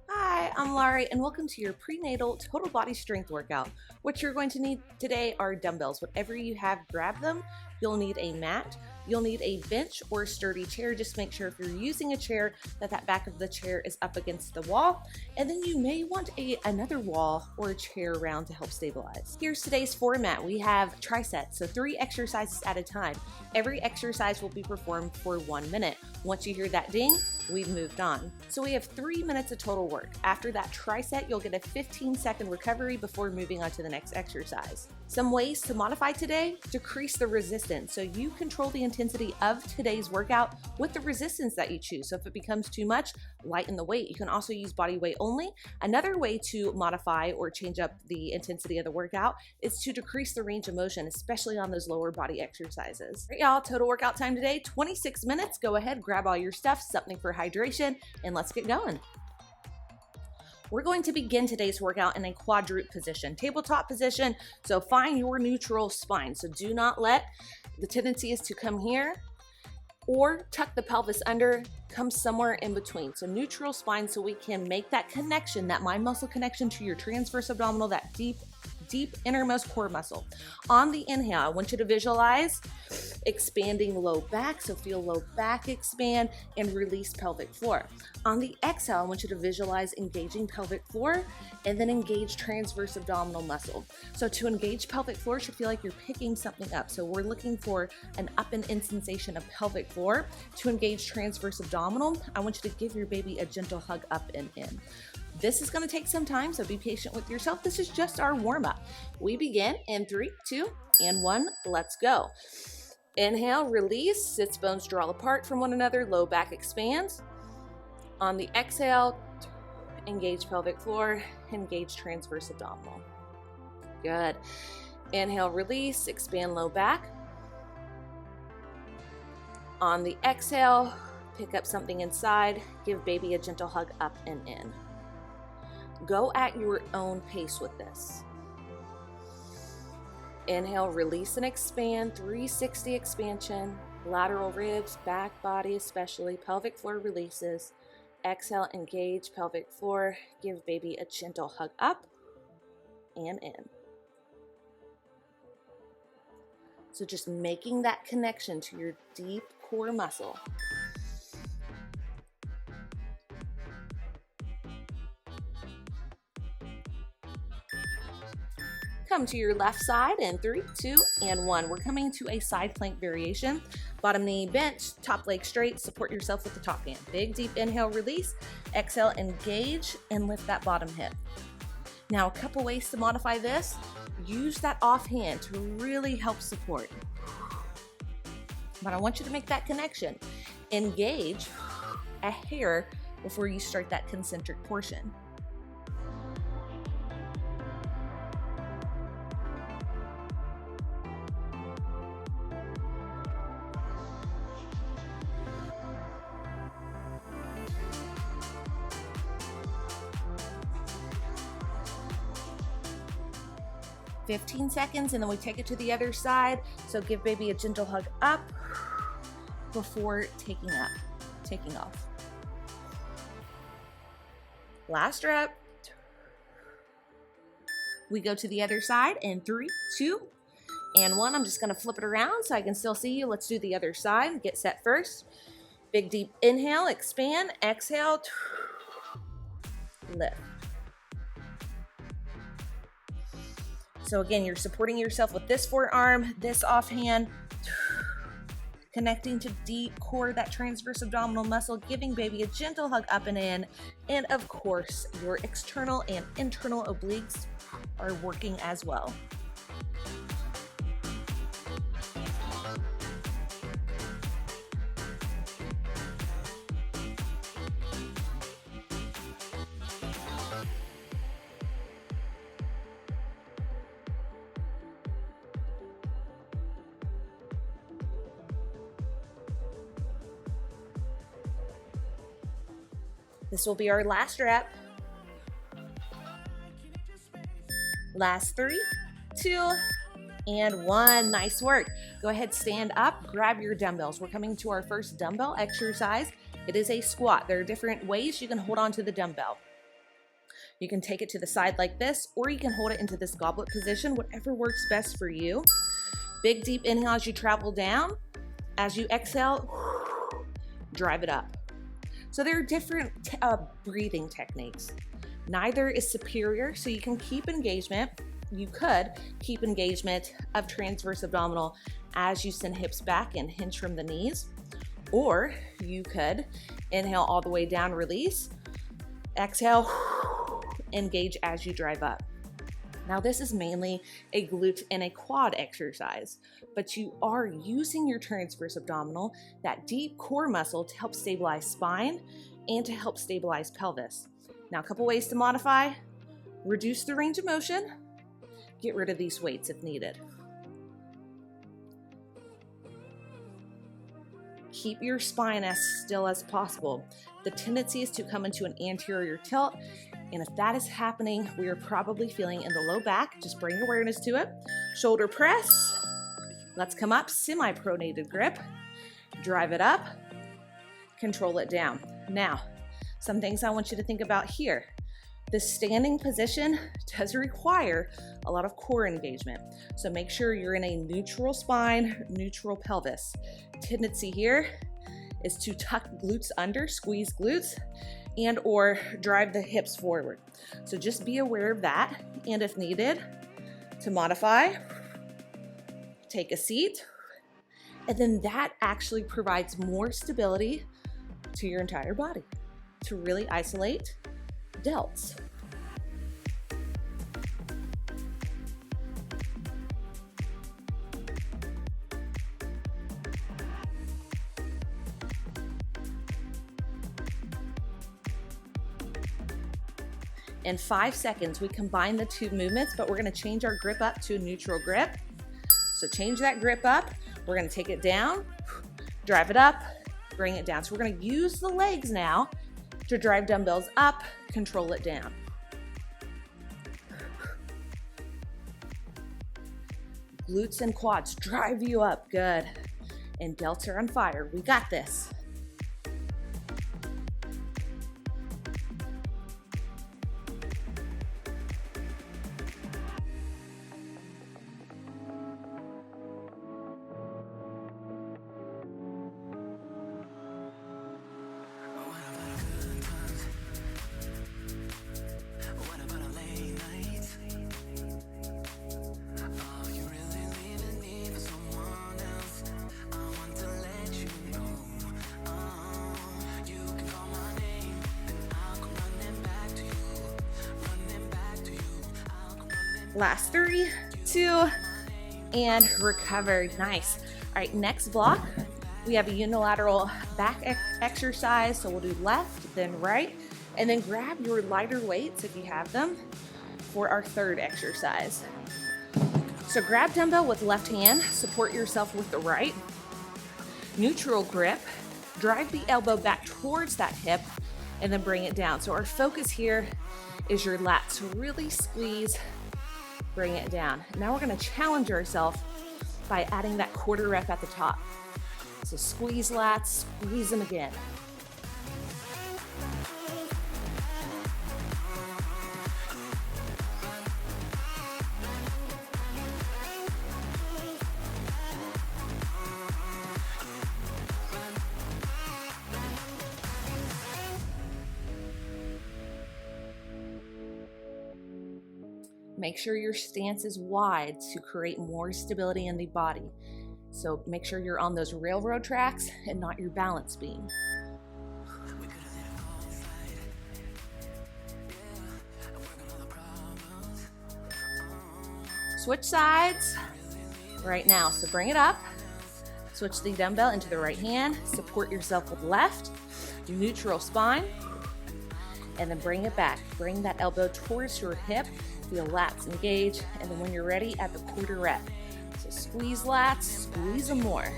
Hi, I'm Larie, and welcome to your prenatal total body strength workout. What you're going to need today are dumbbells. Whatever you have, grab them. You'll need a mat. You'll need a bench or a sturdy chair. Just make sure if you're using a chair that back of the chair is up against the wall. And then you may want another wall or a chair around to help stabilize. Here's today's format. We have trisets, so 3 exercises at a time. Every exercise will be performed for 1 minute. Once you hear that ding, we've moved on. So we have 3 minutes of total work. After that triset, you'll get a 15-second recovery before moving on to the next exercise. Some ways to modify today: decrease the resistance. So you control the intensity of today's workout with the resistance that you choose. So if it becomes too much, lighten the weight. You can also use body weight only. Another way to modify or change up the intensity of the workout is to decrease the range of motion, especially on those lower body exercises. All right, y'all, total workout time today, 26 minutes. Go ahead, grab all your stuff, something for hydration, and let's get going. We're going to begin today's workout in a quadruped position, tabletop position. So find your neutral spine. So do not let the tendency is to come here or tuck the pelvis under, come somewhere in between. So neutral spine, so we can make that connection, that mind muscle connection to your transverse abdominal, that deep innermost core muscle. On the inhale, I want you to visualize expanding low back, so feel low back expand and release pelvic floor. On the exhale, I want you to visualize engaging pelvic floor and then engage transverse abdominal muscle. So to engage pelvic floor should feel like you're picking something up. So we're looking for an up and in sensation of pelvic floor. To engage transverse abdominal, I want you to give your baby a gentle hug up and in. This is going to take some time, so be patient with yourself. This is just our warm-up. We begin in 3, 2, and 1. Let's go. Inhale, release, sits bones draw apart from one another, low back expands. On the exhale, engage pelvic floor, engage transverse abdominal. Good. Inhale, release, expand low back. On the exhale, pick up something inside, give baby a gentle hug up and in. Go at your own pace with this. Inhale, release and expand, 360 expansion, lateral ribs, back body especially, pelvic floor releases. Exhale, engage pelvic floor, give baby a gentle hug up and in. So just making that connection to your deep core muscle. Come to your left side in 3, 2, and 1. We're coming to a side plank variation. Bottom knee bent, top leg straight, support yourself with the top hand. Big deep inhale, release. Exhale, engage, and lift that bottom hip. Now, a couple ways to modify this. Use that offhand to really help support. But I want you to make that connection. Engage a hair before you start that concentric portion. $15 seconds, and then we take it to the other side. So give baby a gentle hug up before taking off. Last rep. We go to the other side in 3, 2, and 1. I'm just gonna flip it around so I can still see you. Let's do the other side. Get set first. Big deep inhale, expand, exhale, lift. So again, you're supporting yourself with this forearm, this offhand, connecting to deep core, that transverse abdominal muscle, giving baby a gentle hug up and in. And of course, your external and internal obliques are working as well. This will be our last rep. Last 3, 2, and 1. Nice work. Go ahead, stand up, grab your dumbbells. We're coming to our first dumbbell exercise. It is a squat. There are different ways you can hold on to the dumbbell. You can take it to the side like this, or you can hold it into this goblet position, whatever works best for you. Big deep inhale as you travel down. As you exhale, drive it up. So there are different breathing techniques. Neither is superior, so you can keep engagement. You could keep engagement of transverse abdominal as you send hips back and hinge from the knees, or you could inhale all the way down, release, exhale, engage as you drive up. Now this is mainly a glute and a quad exercise, but you are using your transverse abdominal, that deep core muscle, to help stabilize spine and to help stabilize pelvis. Now a couple ways to modify: reduce the range of motion, get rid of these weights if needed. Keep your spine as still as possible. The tendency is to come into an anterior tilt, and if that is happening, we are probably feeling in the low back. Just bring awareness to it. Shoulder press. Let's come up, semi-pronated grip. Drive it up, control it down. Now, some things I want you to think about here. This standing position does require a lot of core engagement. So make sure you're in a neutral spine, neutral pelvis. Tendency here is to tuck glutes under, squeeze glutes, and or drive the hips forward. So just be aware of that. And if needed, to modify, take a seat. And then that actually provides more stability to your entire body to really isolate delts. In 5 seconds, we combine the two movements, but we're gonna change our grip up to a neutral grip. So change that grip up. We're gonna take it down, drive it up, bring it down. So we're gonna use the legs now to drive dumbbells up, control it down. Glutes and quads drive you up, good. And delts are on fire, we got this. Last 3, 2, and recover. Nice. All right, next block, we have a unilateral back exercise. So we'll do left, then right, and then grab your lighter weights if you have them for our third exercise. So grab dumbbell with left hand, support yourself with the right. Neutral grip, drive the elbow back towards that hip, and then bring it down. So our focus here is your lats. So really squeeze, bring it down. Now we're gonna challenge ourselves by adding that quarter rep at the top. So squeeze lats, squeeze them again. Make sure your stance is wide to create more stability in the body. So make sure you're on those railroad tracks and not your balance beam. Switch sides right now. So bring it up, switch the dumbbell into the right hand, support yourself with left, neutral spine, and then bring it back. Bring that elbow towards your hip. Feel lats engage, and then when you're ready, at the quarter rep. So squeeze lats, squeeze them more.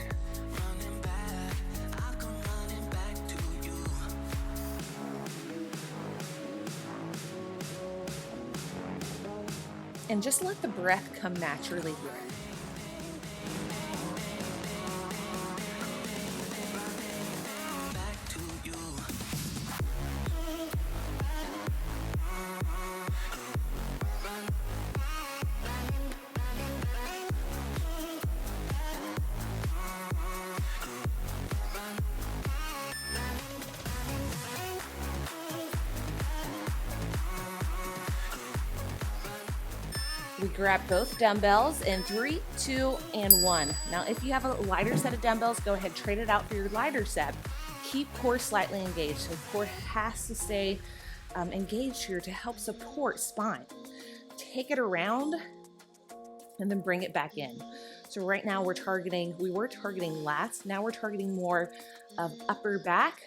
And just let the breath come naturally here. We grab both dumbbells in 3, 2, and 1. Now, if you have a lighter set of dumbbells, go ahead, trade it out for your lighter set. Keep core slightly engaged. So core has to stay engaged here to help support spine. Take it around and then bring it back in. So right now we were targeting lats. Now we're targeting more of upper back,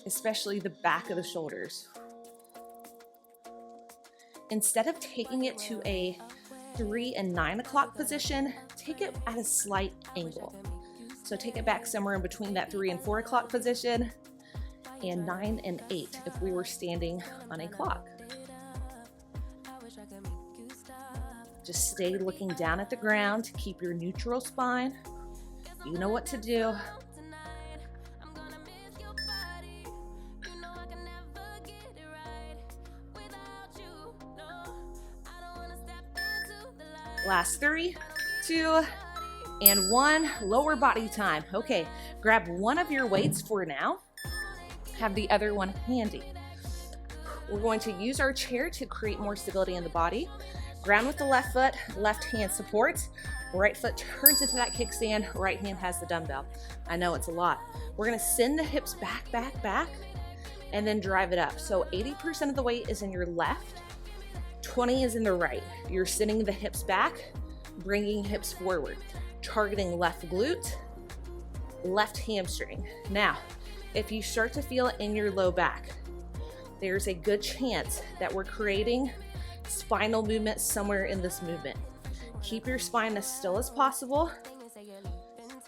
especially the back of the shoulders. Instead of taking it to a 3 and 9 o'clock position, take it at a slight angle. So take it back somewhere in between that 3 and 4 o'clock position and 9 and 8 if we were standing on a clock. Just stay looking down at the ground to keep your neutral spine. You know what to do. Last 3, 2, and 1. Lower body time. Okay, grab one of your weights for now. Have the other one handy. We're going to use our chair to create more stability in the body. Ground with the left foot, left hand supports, right foot turns into that kickstand, right hand has the dumbbell. I know it's a lot. We're gonna send the hips back, back, back, and then drive it up. So 80% of the weight is in your left, 20 is in the right. You're sending the hips back, bringing hips forward, targeting left glute, left hamstring. Now, if you start to feel it in your low back, there's a good chance that we're creating spinal movement somewhere in this movement. Keep your spine as still as possible.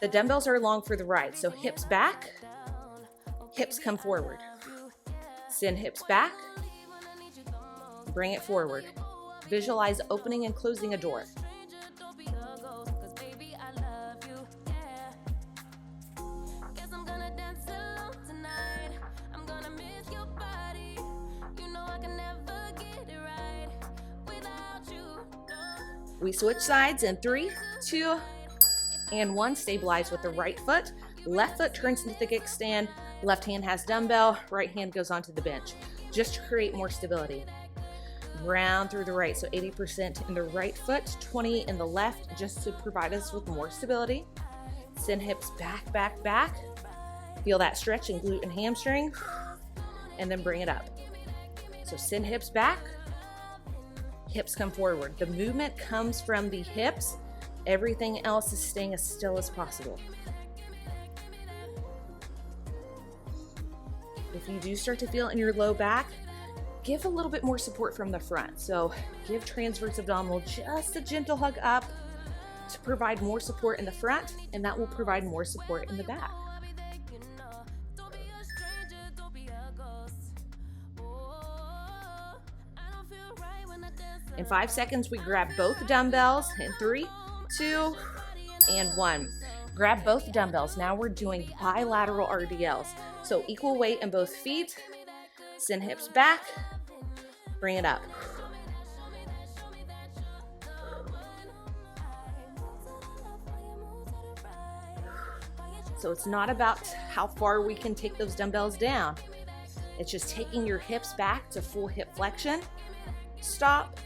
The dumbbells are long for the ride, so hips back, hips come forward. Send hips back, bring it forward. Visualize opening and closing a door. We switch sides in 3, 2, and 1. Stabilize with the right foot. Left foot turns into the kickstand. Left hand has dumbbell. Right hand goes onto the bench. Just to create more stability. Round through the right. So 80% in the right foot, 20 in the left, just to provide us with more stability. Send hips back, back, back. Feel that stretch in glute and hamstring. And then bring it up. So send hips back. Hips come forward. The movement comes from the hips. Everything else is staying as still as possible. If you do start to feel it in your low back, give a little bit more support from the front. So give transverse abdominal just a gentle hug up to provide more support in the front, and that will provide more support in the back. In 5 seconds, we grab both dumbbells in 3, 2, and 1. Grab both dumbbells. Now we're doing bilateral RDLs. So equal weight in both feet. Send hips back. Bring it up. So it's not about how far we can take those dumbbells down. It's just taking your hips back to full hip flexion. Stop.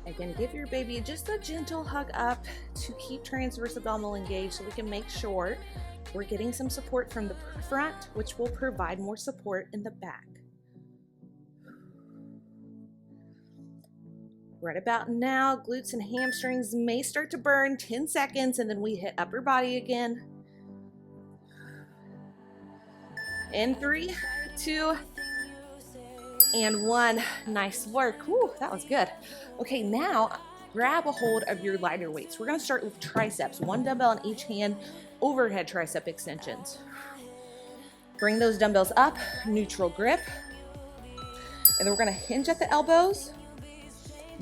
Again, give your baby just a gentle hug up to keep transverse abdominal engaged so we can make sure we're getting some support from the front, which will provide more support in the back. Right about now, glutes and hamstrings may start to burn. 10 seconds, and then we hit upper body again. In 3, 2, and 1. Nice work. Whew, that was good. Okay, now grab a hold of your lighter weights. We're going to start with triceps. 1 dumbbell in each hand, overhead tricep extensions. Bring those dumbbells up, neutral grip. And then we're gonna hinge at the elbows,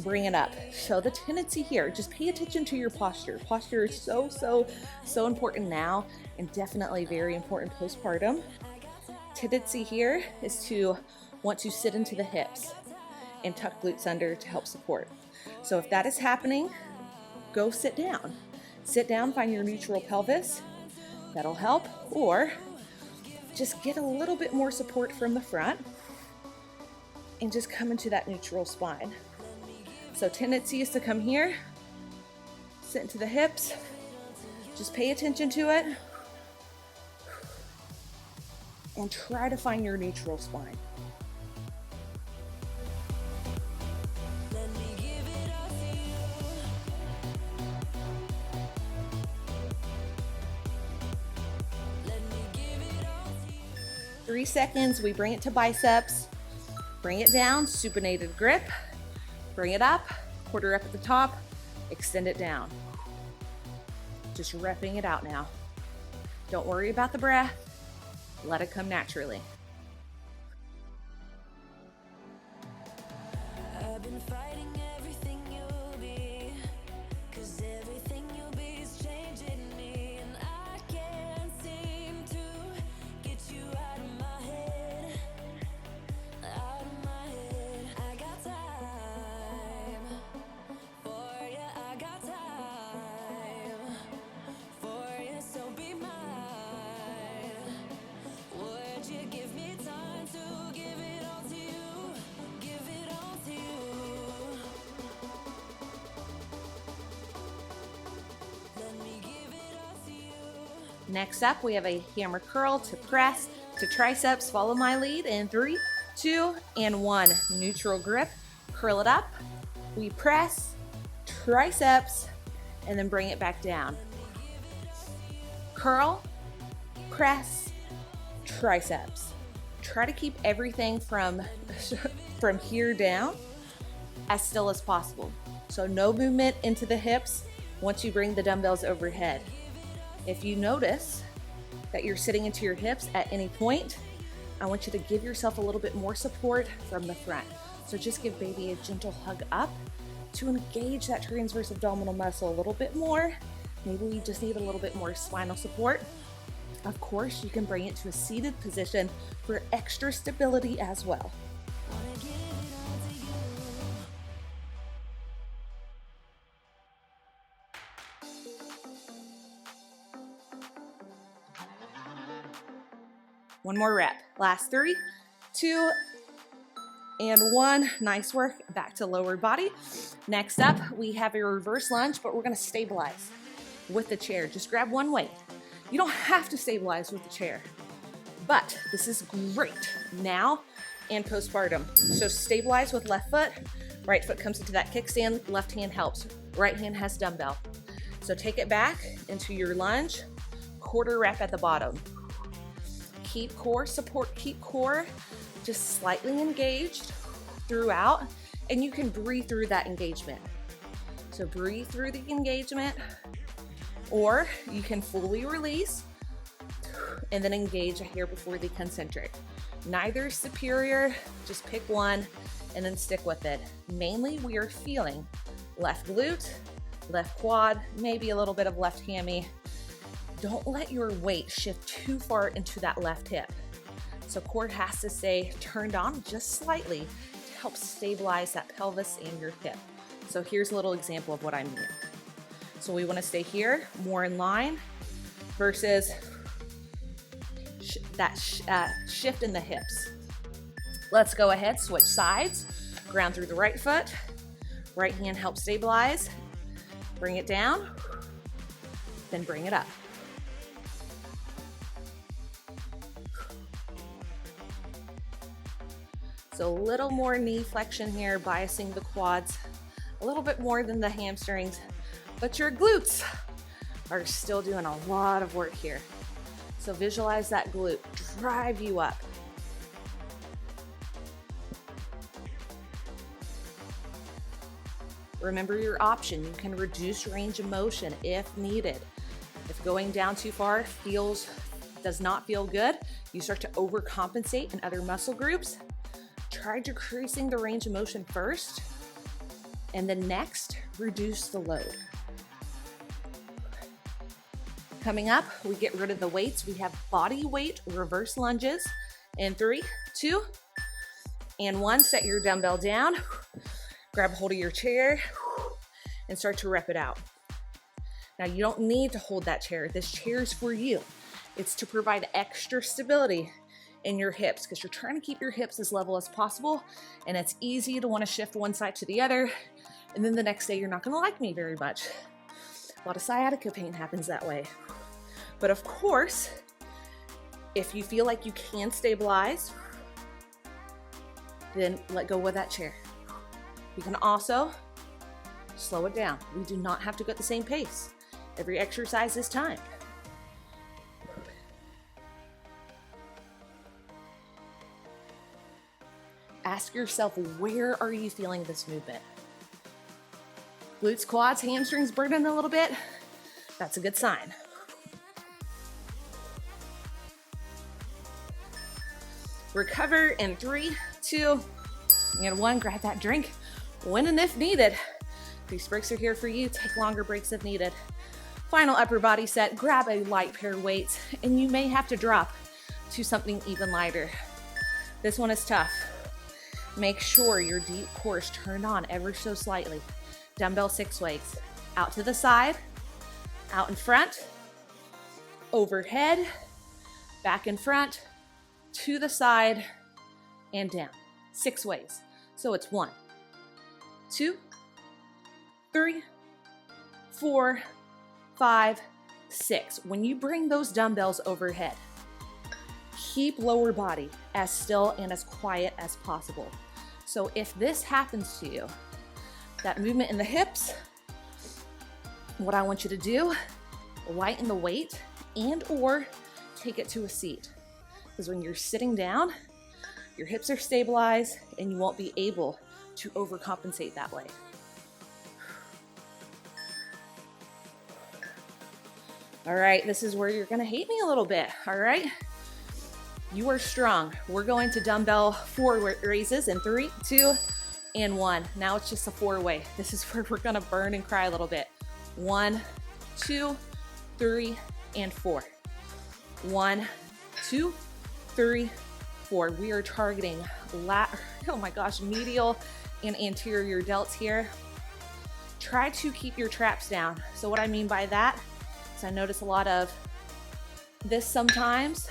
bring it up. So the tendency here, just pay attention to your posture. Posture is so important now, and definitely very important postpartum. Tendency here is to want to sit into the hips and tuck glutes under to help support. So if that is happening, go sit down. Sit down, find your neutral pelvis. That'll help. Or just get a little bit more support from the front and just come into that neutral spine. So tendency is to come here, sit into the hips, just pay attention to it, and try to find your neutral spine. 3 seconds, we bring it to biceps, bring it down, supinated grip, bring it up, quarter up at the top, extend it down. Just repping it out now. Don't worry about the breath, let it come naturally. I've been fighting everything you'll be, 'cause everything you'll be is changing me, and I can't seem to get you out of my head, out of my head. I got time for you, I got time for you, so be mine. Would you give me time to give it all to you, give it all to you? Let me give it all to you. Next up, we have a hammer curl to press to triceps. Follow my lead in 3, 2, and 1. Neutral grip, curl it up. We press, triceps, and then bring it back down. Curl, press, triceps. Try to keep everything from here down as still as possible. So no movement into the hips once you bring the dumbbells overhead. If you notice that you're sitting into your hips at any point, I want you to give yourself a little bit more support from the front. So just give baby a gentle hug up to engage that transverse abdominal muscle a little bit more. Maybe we just need a little bit more spinal support. Of course, you can bring it to a seated position for extra stability as well. One more rep. Last 3, 2, and 1. Nice work. Back to lower body. Next up, we have a reverse lunge, but we're going to stabilize with the chair. Just grab one weight. You don't have to stabilize with the chair, but this is great now and postpartum. So stabilize with left foot. Right foot comes into that kickstand. Left hand helps. Right hand has dumbbell. So take it back into your lunge. Quarter rep at the bottom. Keep core support, keep core just slightly engaged throughout, and you can breathe through that engagement. So breathe through the engagement, or you can fully release and then engage a hair before the concentric. Neither is superior, just pick one and then stick with it. Mainly we are feeling left glute, left quad, maybe a little bit of left hammy. Don't let your weight shift too far into that left hip. So core has to stay turned on just slightly to help stabilize that pelvis and your hip. So here's a little example of what I mean. So we want to stay here, more in line, versus that shift in the hips. Let's go ahead, switch sides, ground through the right foot, right hand helps stabilize, bring it down, then bring it up. So a little more knee flexion here, biasing the quads a little bit more than the hamstrings, but your glutes are still doing a lot of work here. So visualize that glute drive you up. Remember your option. You can reduce range of motion if needed. If going down too far feels does not feel good, you start to overcompensate in other muscle groups, try decreasing the range of motion first, and then next, reduce the load. Coming up, we get rid of the weights. We have body weight reverse lunges. In 3, 2, and 1, set your dumbbell down, grab hold of your chair, and start to rep it out. Now, you don't need to hold that chair. This chair is for you. It's to provide extra stability in your hips because you're trying to keep your hips as level as possible, and it's easy to want to shift one side to the other, and then the next day you're not going to like me very much. A lot of sciatica pain happens that way. But of course, if you feel like you can stabilize, then let go of that chair. You can also slow it down. We do not have to go at the same pace. Every exercise is timed. Ask yourself, where are you feeling this movement? Glutes, quads, hamstrings burning a little bit? That's a good sign. Recover in 3, 2, and 1. Grab that drink when and if needed. These breaks are here for you. Take longer breaks if needed. Final upper body set. Grab a light pair of weights, and you may have to drop to something even lighter. This one is tough. Make sure your deep core is turned on ever so slightly. Dumbbell 6 legs. Out to the side, out in front, overhead, back in front, to the side, and down. 6 ways. So it's 1, 2, 3, 4, 5, 6. When you bring those dumbbells overhead, keep lower body as still and as quiet as possible. So if this happens to you, that movement in the hips, what I want you to do, lighten the weight and or take it to a seat. Because when you're sitting down, your hips are stabilized and you won't be able to overcompensate that way. All right, this is where you're gonna hate me a little bit, all right? You are strong. We're going to dumbbell 4 raises in 3, 2, and 1. Now it's just a 4-way. This is where we're gonna burn and cry a little bit. 1, 2, 3, and 4. 1, 2, 3, 4. We are targeting medial and anterior delts here. Try to keep your traps down. So what I mean by that is I notice a lot of this sometimes.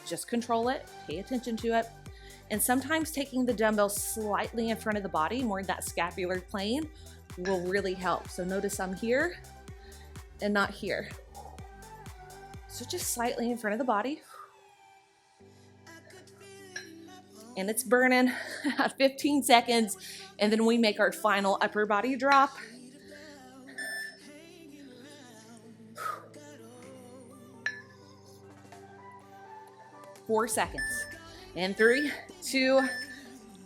Just control it, pay attention to it. And sometimes taking the dumbbell slightly in front of the body, more in that scapular plane, will really help. So notice I'm here and not here. So just slightly in front of the body. And it's burning 15 seconds. And then we make our final upper body drop. Four seconds. And 3, 2,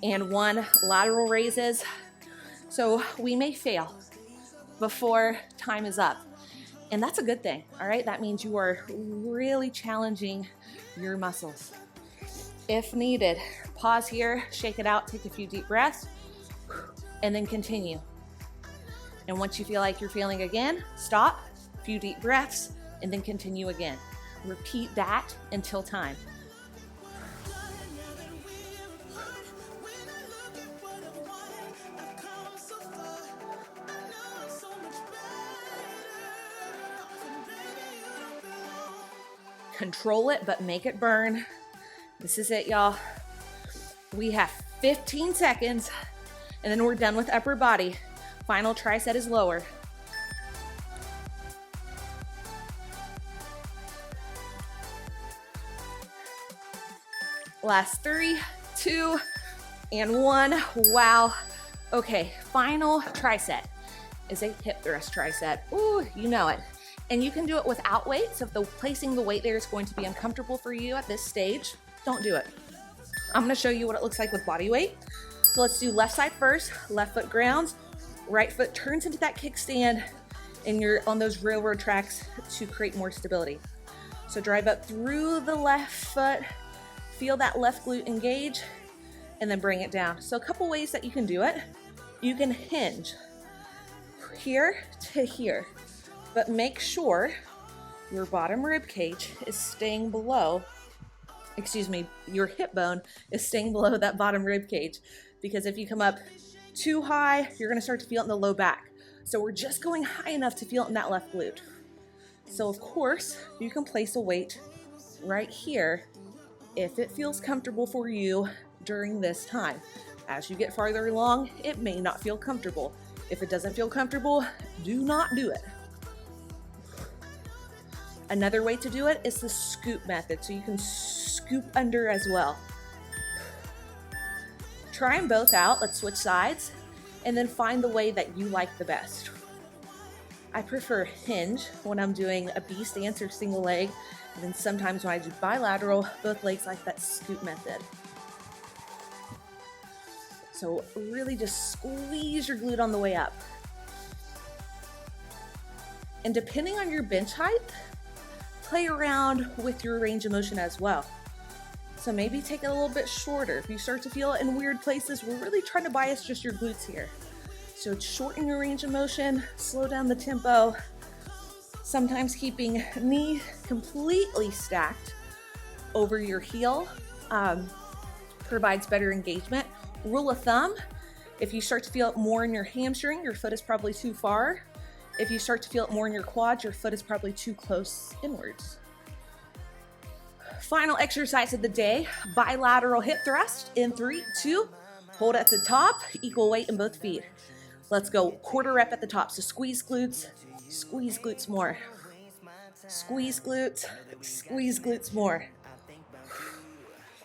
and 1. Lateral raises. So we may fail before time is up. And that's a good thing, all right? That means you are really challenging your muscles. If needed, pause here, shake it out, take a few deep breaths, and then continue. And once you feel like you're feeling again, stop, a few deep breaths, and then continue again. Repeat that until time. Control it, but make it burn. This is it, y'all. We have 15 seconds, and then we're done with upper body. Final tricep is lower. Last 3, 2, and 1. Wow. Okay, final tricep is a hip thrust tricep. Ooh, you know it. And you can do it without weight. So if placing the weight there is going to be uncomfortable for you at this stage, don't do it. I'm gonna show you what it looks like with body weight. So let's do left side first. Left foot grounds, right foot turns into that kickstand, and you're on those railroad tracks to create more stability. So drive up through the left foot, feel that left glute engage, and then bring it down. So a couple ways that you can do it. You can hinge here to here, but make sure your bottom rib cage is staying below, your hip bone is staying below that bottom rib cage, because if you come up too high, you're gonna start to feel it in the low back. So we're just going high enough to feel it in that left glute. So of course, you can place a weight right here if it feels comfortable for you during this time. As you get farther along, it may not feel comfortable. If it doesn't feel comfortable, do not do it. Another way to do it is the scoop method, so you can scoop under as well. Try them both out. Let's switch sides, and then find the way that you like the best. I prefer hinge when I'm doing a B stance or single leg, and then sometimes when I do bilateral, both legs like that scoop method. So really just squeeze your glute on the way up. And depending on your bench height, play around with your range of motion as well. So maybe take it a little bit shorter. If you start to feel it in weird places, we're really trying to bias just your glutes here. So shorten your range of motion, slow down the tempo, sometimes keeping knee completely stacked over your heel provides better engagement. Rule of thumb, if you start to feel it more in your hamstring, your foot is probably too far. If you start to feel it more in your quads, your foot is probably too close inwards. Final exercise of the day, bilateral hip thrust in 3, 2, hold at the top, equal weight in both feet. Let's go quarter rep at the top. So squeeze glutes more. Squeeze glutes more.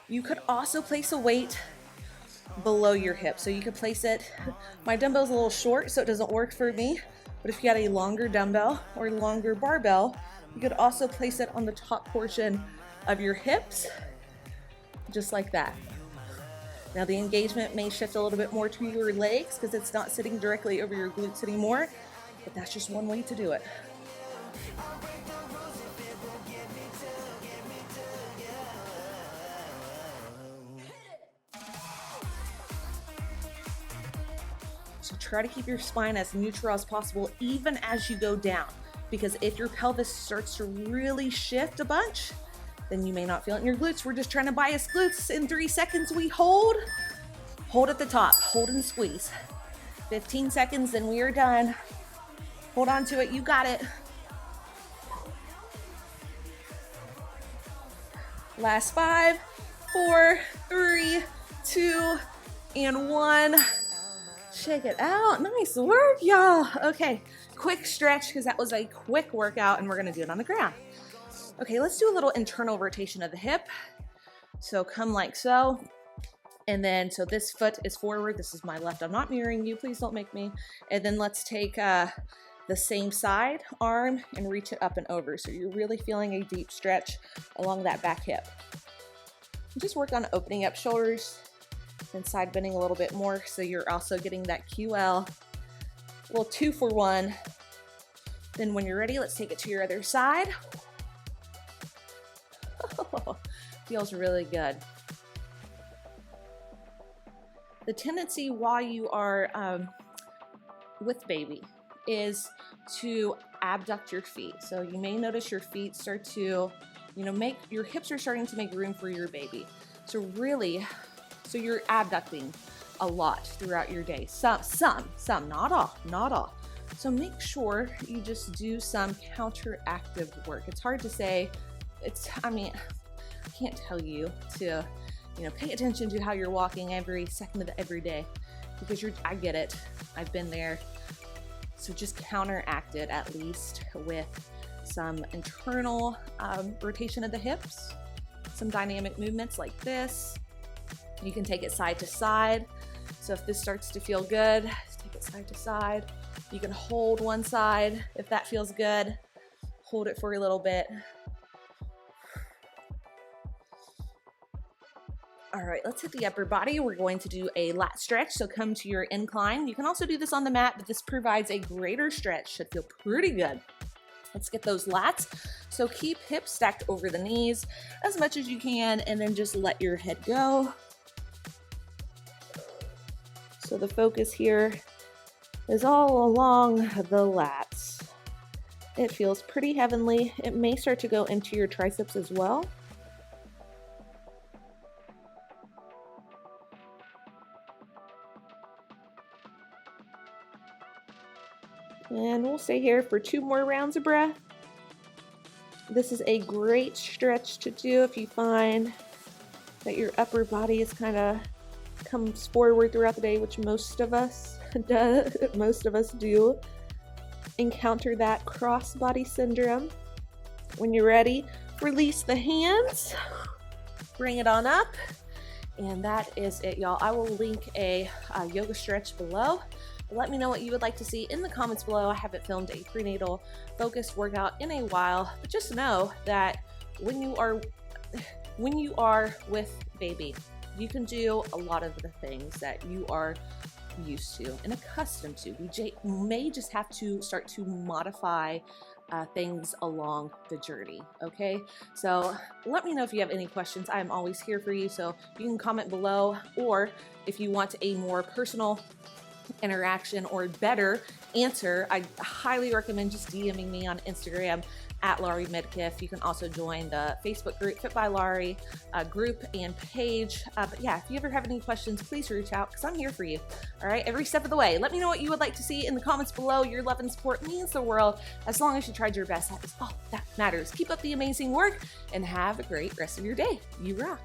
You could also place a weight below your hip. So you could place it, my dumbbell's a little short, so it doesn't work for me. But if you had a longer dumbbell or longer barbell, you could also place it on the top portion of your hips, just like that. Now the engagement may shift a little bit more to your legs because it's not sitting directly over your glutes anymore, but that's just one way to do it. So try to keep your spine as neutral as possible, even as you go down, because if your pelvis starts to really shift a bunch, then you may not feel it in your glutes. We're just trying to bias glutes. In 3 seconds, we hold at the top, hold and squeeze. 15 seconds, then we are done. Hold on to it, you got it. Last 5, 4, 3, 2, and 1. Shake it out. Nice work, y'all. Okay, quick stretch because that was a quick workout and we're gonna do it on the ground. Okay, let's do a little internal rotation of the hip. So come like so. And then, so this foot is forward. This is my left. I'm not mirroring you. Please don't make me. And then let's take the same side arm and reach it up and over. So you're really feeling a deep stretch along that back hip. Just work on opening up shoulders and side bending a little bit more. So you're also getting that QL, a little 2 for 1. Then when you're ready, let's take it to your other side. Oh, feels really good. The tendency while you are with baby is to abduct your feet. So you may notice your feet start to, make your hips are starting to make room for your baby. So really, so you're abducting a lot throughout your day. Some, not all. So make sure you just do some counteractive work. It's hard to say. I can't tell you to, pay attention to how you're walking every second of every day, because I get it. I've been there. So just counteract it at least with some internal rotation of the hips, some dynamic movements like this. You can take it side to side. So if this starts to feel good, take it side to side. You can hold one side if that feels good. Hold it for a little bit. All right, let's hit the upper body. We're going to do a lat stretch, so come to your incline. You can also do this on the mat, but this provides a greater stretch. Should feel pretty good. Let's get those lats So keep hips stacked over the knees as much as you can, and then just let your head go. So the focus here is all along the lats. It feels pretty heavenly. It may start to go into your triceps as well. And we'll stay here for 2 more rounds of breath. This is a great stretch to do if you find that your upper body is kind of comes forward throughout the day, which most of us do encounter that cross body syndrome. When you're ready, release the hands, bring it on up, and that is it, y'all. I will link a yoga stretch below. Let me know what you would like to see in the comments below. I haven't filmed a prenatal focused workout in a while, but just know that when you are with baby, you can do a lot of the things that you are used to and accustomed to. We may just have to start to modify things along the journey, okay? So let me know if you have any questions. I'm always here for you, so you can comment below, or if you want a more personal interaction or better answer, I highly recommend just DMing me on Instagram at Larie Midkiff. You can also join the Facebook group Fit by Larie group and page. But yeah, if you ever have any questions, please reach out because I'm here for you. All right, every step of the way. Let me know what you would like to see in the comments below. Your love and support means the world. As long as you tried your best, that is all that matters. Keep up the amazing work and have a great rest of your day. You rock.